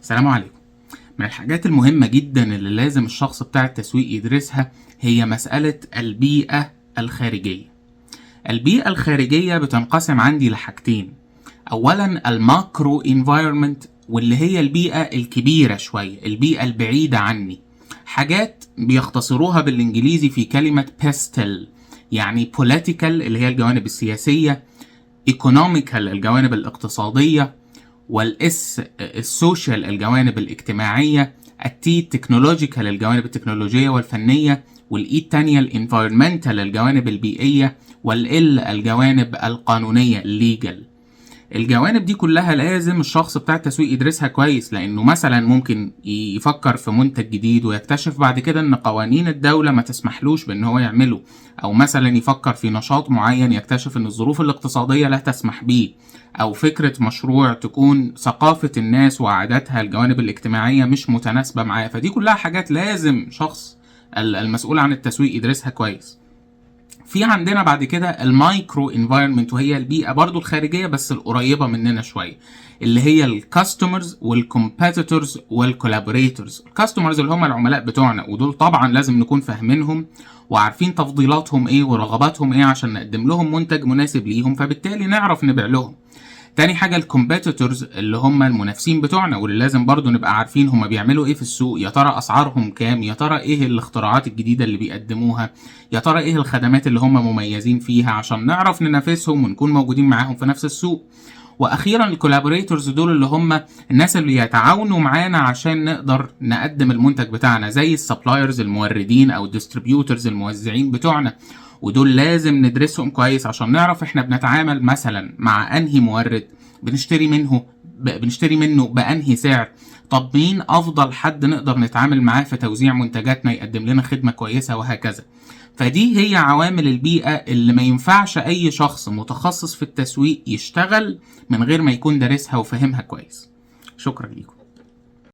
السلام عليكم. من الحاجات المهمة جدا اللي لازم الشخص بتاع التسويق يدرسها هي مسألة البيئة الخارجية. البيئة الخارجية بتنقسم عندي لحاجتين. أولا الماكرو انفايرمنت، واللي هي البيئة الكبيرة شوية، البيئة البعيدة عني. حاجات بيختصروها بالإنجليزي في كلمة بيستل، يعني political اللي هي الجوانب السياسية، economical الجوانب الاقتصادية، والاس السوشيال الجوانب الاجتماعية، التي تكنولوجيكال الجوانب التكنولوجية والفنية، والاي التانية الانفايرمنتال الجوانب البيئية، والال الجوانب القانونية الليجل. الجوانب دي كلها لازم الشخص بتاع التسويق يدرسها كويس، لانه مثلا ممكن يفكر في منتج جديد ويكتشف بعد كده ان قوانين الدولة ما تسمحلوش بان هو يعمله، او مثلا يفكر في نشاط معين يكتشف ان الظروف الاقتصادية لا تسمح بيه، او فكرة مشروع تكون ثقافة الناس وعاداتها الجوانب الاجتماعية مش متناسبة معاه. فدي كلها حاجات لازم شخص المسؤول عن التسويق يدرسها كويس. في عندنا بعد كده المايكرو انفايرمنت، وهي البيئه برضو الخارجيه بس القريبه مننا شويه، اللي هي الكاستمرز والكومبيتيتورز والكولابوريتورز. الكاستمرز اللي هم العملاء بتوعنا، ودول طبعا لازم نكون فاهمينهم وعارفين تفضيلاتهم ايه ورغباتهم ايه عشان نقدم لهم منتج مناسب ليهم، فبالتالي نعرف نبيع لهم. تاني حاجة الكومبيتيتورز اللي هم المنافسين بتوعنا، واللي لازم برضو نبقى عارفين هم بيعملوا ايه في السوق، يا ترى اسعارهم كام، يا ترى ايه الاختراعات الجديدة اللي بيقدموها، يا ترى ايه الخدمات اللي هم مميزين فيها، عشان نعرف ننافسهم ونكون موجودين معاهم في نفس السوق. واخيرا الكولابوريتورز، دول اللي هم الناس اللي يتعاونوا معانا عشان نقدر نقدم المنتج بتاعنا، زي السبلايرز الموردين او الديستريبيوتورز الموزعين بتوعنا. ودول لازم ندرسهم كويس عشان نعرف احنا بنتعامل مثلا مع انهي مورد، بنشتري منه بانهي سعر، طب مين افضل حد نقدر نتعامل معاه في توزيع منتجاتنا يقدم لنا خدمة كويسة، وهكذا. فدي هي عوامل البيئة اللي ما ينفعش اي شخص متخصص في التسويق يشتغل من غير ما يكون دارسها وفهمها كويس. شكرا لكم.